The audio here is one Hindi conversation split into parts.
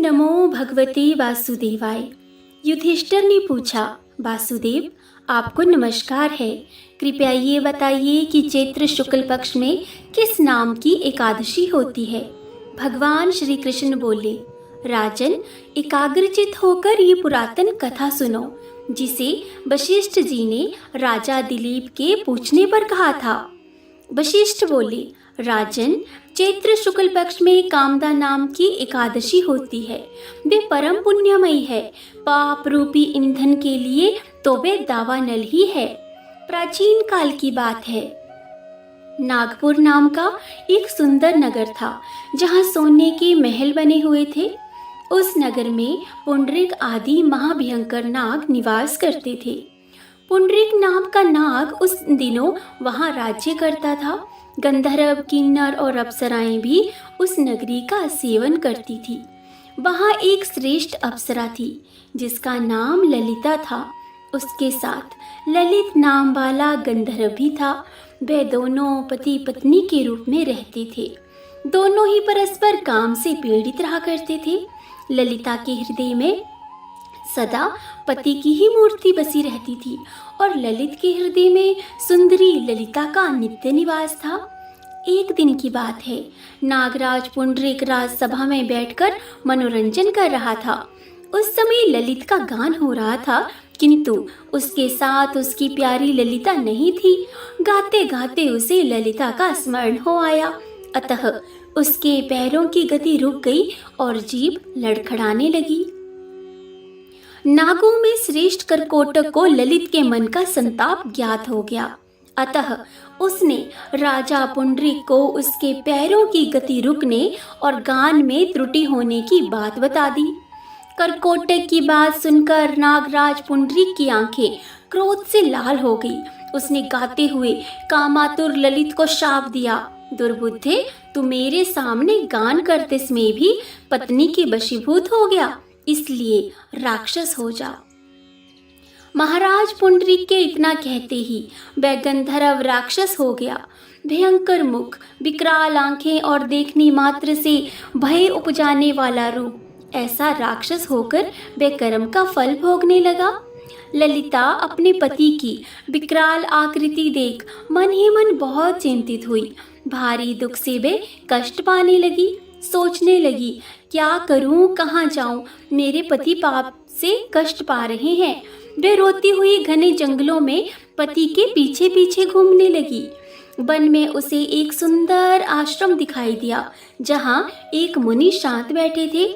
नमो भगवते वासुदेवाय। युधिष्ठिर ने पूछा, वासुदेव आपको नमस्कार है। कृपया ये बताइए कि चैत्र शुक्ल पक्ष में किस नाम की एकादशी होती है। भगवान श्री कृष्ण बोले, राजन, एकाग्रचित होकर ये पुरातन कथा सुनो, जिसे वशिष्ठ जी ने राजा दिलीप के पूछने पर कहा था। वशिष्ठ बोले, राजन, चैत्र शुक्ल पक्ष में कामदा नाम की एकादशी होती है। वे परम पुण्यमयी है। पाप रूपी ईंधन के लिए तो वे दावानल ही है। प्राचीन काल की बात है। नागपुर नाम का एक सुंदर नगर था, जहाँ सोने के महल बने हुए थे। उस नगर में पुंडरीक आदि महाभयंकर नाग निवास करते थे। पुंडरीक नाम का नाग उस दिनों वहाँ राज्य करता था। गंधर्व, किन्नर और अप्सराएं भी उस नगरी का सेवन करती थी। वहाँ एक श्रेष्ठ अप्सरा थी, जिसका नाम ललिता था। उसके साथ ललित नाम वाला गंधर्व भी था। वे दोनों पति पत्नी के रूप में रहते थे। दोनों ही परस्पर काम से पीड़ित रहा करते थे। ललिता के हृदय में सदा पति की ही मूर्ति बसी रहती थी और ललित के हृदय में सुंदरी ललिता का नित्य निवास था। एक दिन की बात है। नागराज पुंडरीक राजसभा में बैठकर मनोरंजन कर रहा था। उस समय ललित का गान हो रहा था, किंतु उसके साथ उसकी प्यारी ललिता नहीं थी। गाते गाते उसे ललिता का स्मरण हो आया, अतः उसके पैरों की गति रुक गई और जीभ लड़खड़ाने लगी। नागों में श्रेष्ठ करकोटक को ललित के मन का संताप ज्ञात हो गया, अतः उसने राजा पुंडरीक को उसके पैरों की गति रुकने और गान में त्रुटि होने की बात बता दी। करकोटक की बात सुनकर नागराज पुंडरीक की आंखें क्रोध से लाल हो गई। उसने गाते हुए कामातुर ललित को शाप दिया, दुर्बुद्धे, तू मेरे सामने गान करते समय भी पत्नी के वशीभूत हो गया, इसलिए राक्षस हो जा। महाराज पुंडरीक के इतना कहते ही वह गंधर्व राक्षस हो गया। भयंकर मुख, विकराल आंखें और देखने मात्र से भय उपजाने वाला रूप, ऐसा राक्षस होकर वह कर्म का फल भोगने लगा। ललिता अपने पति की विकराल आकृति देख मन ही मन बहुत चिंतित हुई। भारी दुख से वे कष्ट पाने लगी। सोचने लगी, क्या करूं, कहाँ जाऊं, मेरे पति पाप से कष्ट पा रहे हैं। वे रोती हुई घने जंगलों में पति के पीछे पीछे घूमने लगी। वन में उसे एक सुंदर आश्रम दिखाई दिया, जहाँ एक मुनि शांत बैठे थे।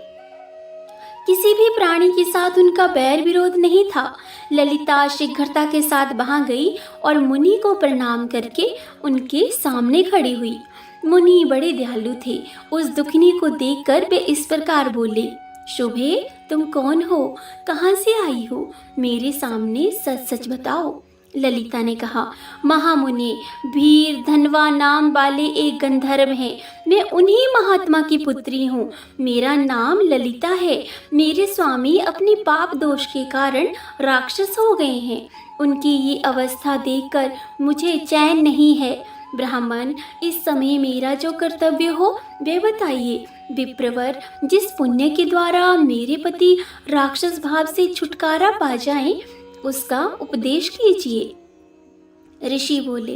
किसी भी प्राणी के साथ उनका बैर विरोध नहीं था। ललिता शीघ्रता के साथ वहां गई और मुनि को प्रणाम करके उनके सामने खड़ी हुई। मुनि बड़े दयालु थे। उस दुखिनी को देखकर वे इस प्रकार बोले, शुभे, तुम कौन हो, कहाँ से आई हो, मेरे सामने सच सच बताओ। ललिता ने कहा, महामुनि, वीर धनवा नाम वाले एक गंधर्व हैं। मैं उन्हीं महात्मा की पुत्री हूँ। मेरा नाम ललिता है। मेरे स्वामी अपने पाप दोष के कारण राक्षस हो गए हैं। उनकी ये अवस्था देखकर मुझे चैन नहीं है। ब्राह्मण, इस समय मेरा जो कर्तव्य हो वे बताइए। विप्रवर, जिस पुण्य के द्वारा मेरे पति राक्षस भाव से छुटकारा पा जाएं, उसका उपदेश कीजिए। ऋषि बोले,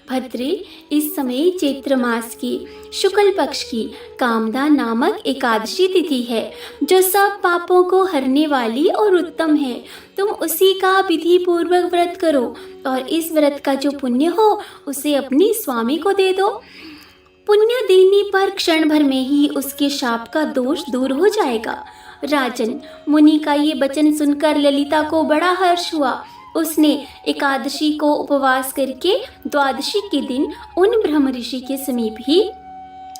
भद्रे, इस समय चैत्र मास की शुक्ल पक्ष की कामदा नामक एकादशी तिथि है, जो सब पापों को हरने वाली और उत्तम है। तुम उसी का विधि पूर्वक व्रत करो और इस व्रत का जो पुण्य हो उसे अपने स्वामी को दे दो। पुण्य देने पर क्षण भर में ही उसके शाप का दोष दूर हो जाएगा। राजन, मुनि का ये वचन सुनकर ललिता को बड़ा हर्ष हुआ। उसने एकादशी को उपवास करके द्वादशी के दिन उन ब्रह्म ऋषि के समीप ही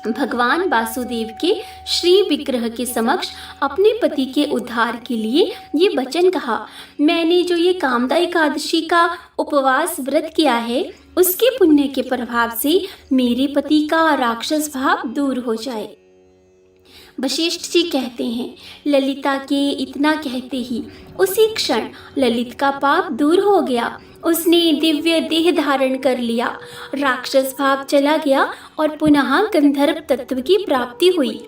भगवान वासुदेव के श्री विग्रह के समक्ष अपने पति के उद्धार के लिए ये वचन कहा, मैंने जो ये कामदा एकादशी का उपवास व्रत किया है, उसके पुण्य के प्रभाव से मेरे पति का राक्षस भाव दूर हो जाए। वशिष्ठ जी कहते हैं, ललिता के इतना कहते ही उसी क्षण ललित का पाप दूर हो गया। उसने दिव्य देह धारण कर लिया, राक्षस भाव चला गया और पुनः गंधर्व तत्व की प्राप्ति हुई।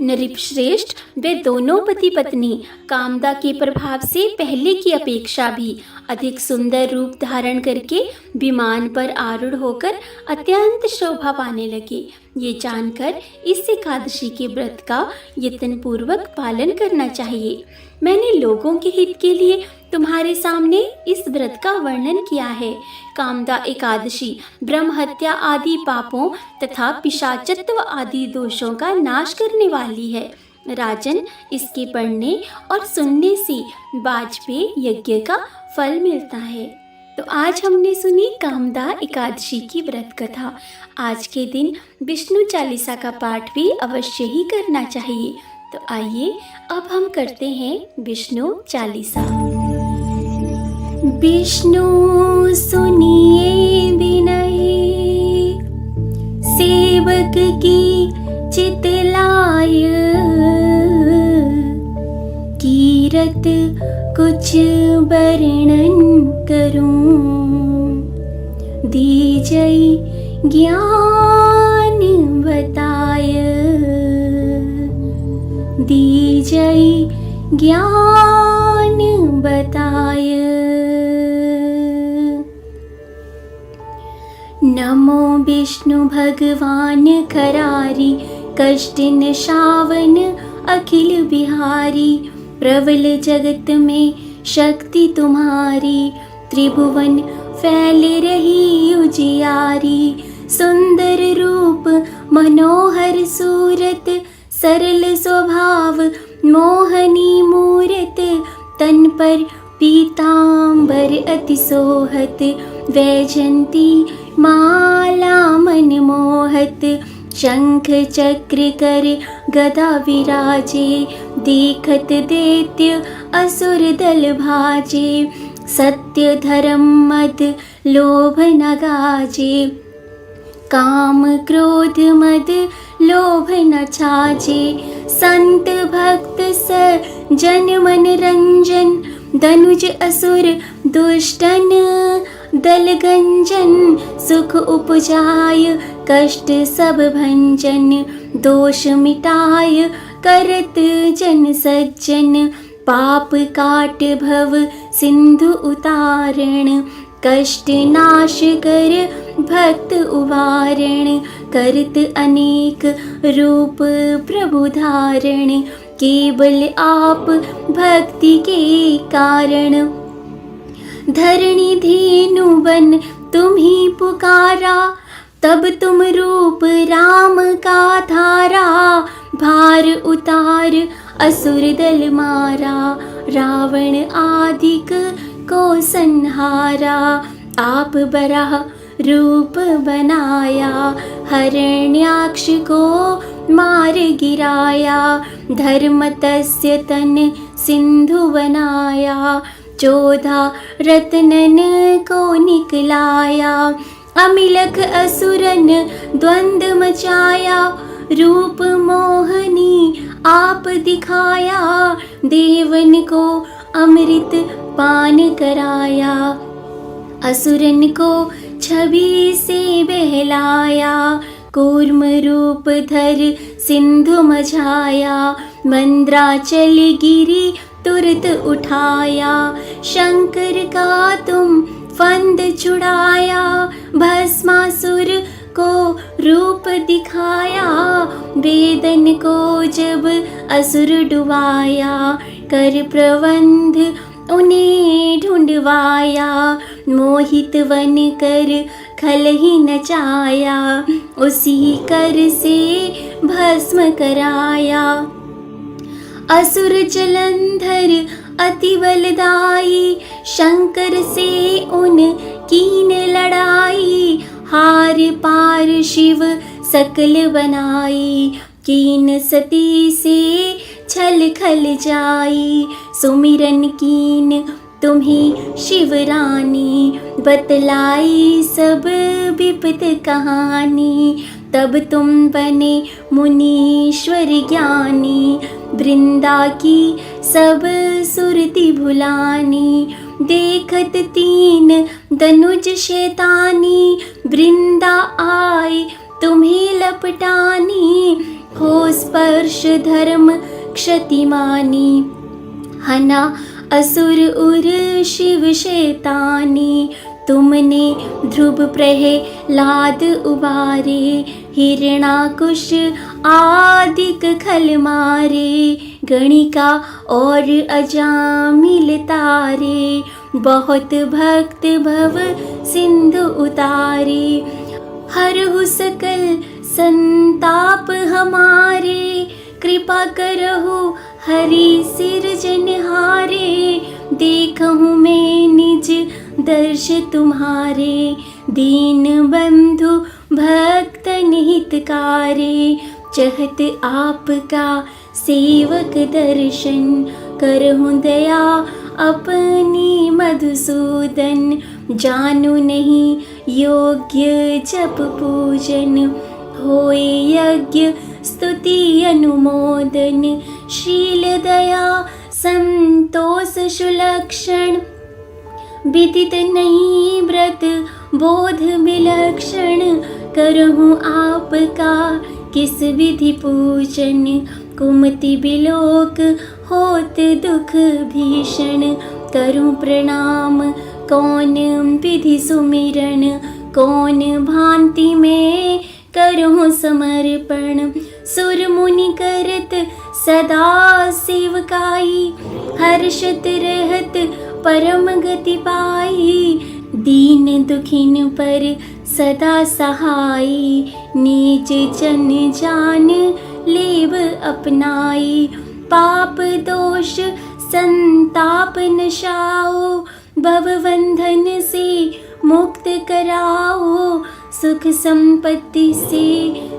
नृपश्रेष्ठ वे दोनों पति पत्नी कामदा के प्रभाव से पहले की अपेक्षा भी अधिक सुंदर रूप धारण करके विमान पर आरूढ़ होकर अत्यंत शोभा पाने लगे। ये जानकर इस एकादशी के व्रत का यत्न पूर्वक पालन करना चाहिए। मैंने लोगों के हित के लिए तुम्हारे सामने इस व्रत का वर्णन किया है। कामदा एकादशी ब्रह्म हत्या आदि पापों तथा पिशाचत्व आदि दोषों का नाश करने वाली है। राजन, इसके पढ़ने और सुनने से वाजपेयी यज्ञ का फल मिलता है। तो आज हमने सुनी कामदा एकादशी की व्रत कथा। आज के दिन विष्णु चालीसा का पाठ भी अवश्य ही करना चाहिए। तो आइए अब हम करते हैं विष्णु चालीसा। विष्णु सुनिए विनय, सेवक की चितलाय, कीरत कुछ वर्णन करूं, दीजई ज्ञान बताय, दीजई ज्ञान बताय। नमो विष्णु भगवान खरारी, कष्ट निशावन अखिल बिहारी, प्रबल जगत में शक्ति तुम्हारी, त्रिभुवन फैल रही उजियारी, सुंदर रूप मनोहर सूरत, सरल स्वभाव मोहनी मूरत, तन पर पीतांबर अति सोहत, वैजंती माला मन मोहत, शंख चक्र कर गदा विराजे, देखत दैत्य असुर दल भाजे, सत्य धर्म मद लोभ न गाजे, काम क्रोध मद लोभ न छाजे, संत भक्त सज्जन मन रंजन, धनुज असुर दुष्टन दल गंजन, सुख उपजाय कष्ट सब भंजन, दोष मिटाय करत जन सज्जन, पाप काट भव सिंधु उतारण, कष्ट नाश कर भक्त उवारण, करत अनेक रूप प्रभु धारण, केवल आप भक्ति के कारण, धरणी धेनु बन तुम ही पुकारा, तब तुम रूप राम का धारा, भार उतार असुर दल मारा, रावण आदिक को संहारा, आप बराह रूप बनाया, हरण्याक्ष को मार गिराया, धर्म तस्य तन सिंधु बनाया, 14 रत्नन को निकलाया, अमिलख असुरन द्वंद मचाया, रूप मोहनी आप दिखाया, देवन को अमृत पान कराया, असुरन को छवि से बहलाया, कूर्म रूप धर सिंधु मझाया, मंद्राचल गिरी तुरत उठाया, शंकर का तुम फंद छुड़ाया, भस्मासुर को रूप दिखाया, वेदन को जब असुर डुबाया, कर प्रबंध उन्हें ढूंढवाया, मोहित वन कर खल ही नचाया, उसी कर से भस्म कराया, असुर जलंधर अति बलदाई, शंकर से उन कीन लड़ाई, हार पार शिव सकल बनाई, कीन सती से छल खल जाई, सुमिरन कीन तुम्ही शिवरानी, बतलाई सब विपत कहानी, तब तुम बने मुनीश्वर ज्ञानी, वृंदा की सब सुरति भुलानी, देखत 3 धनुज शैतानी, वृंदा आए तुम्हें लपटानी, हो स्पर्श धर्म क्षतिमानी, हना असुर उर शिव शैतानी। तुमने ध्रुव प्रहलाद उबारे, हिरणाकुश आदिक खल मारे। गणिका और अजामिल तारे, बहुत भक्त भव सिंधु उतारे। हरहु सकल संताप हमारे, कृपा करहु हरि सिरजनहारे। देखहु मैं निज दर्श तुम्हारे, दीन बंधु भक्त हितकारे। चहत आपका सेवक दर्शन, करहु दया अपनी मधुसूदन। जानु नहीं योग्य जप पूजन, होए यज्ञ स्तुति अनुमोदन। शील दया संतोष सुलक्षण, विदित नहीं व्रत बोध विलक्षण। करहु आपका किस विधि पूजन, कुमति बिलोक होत दुख भीषण। करूं प्रणाम कौन विधि सुमिरन, कौन भांति में करहु समर्पण। सुर मुनि करत सदा सेवकाई, हर्षत रहत परम गति पाई। दीन दुखिन पर सदा सहाई, नीच जन जान लेव अपनाई। पाप दोष संताप नशाओ, भवबंधन से मुक्त कराओ। सुख संपत्ति से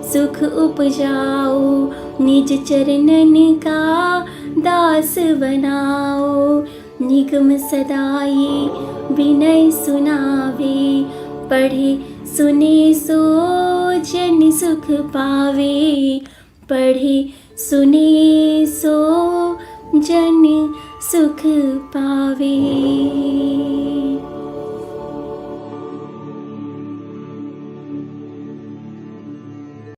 सुख उपजाओ, निज चरणन का दास बनाओ। निगम सदाई विनय सुनावे, पढ़े सुने सो जन सुख पावे। पढ़े सुने सो जन सुख पावे।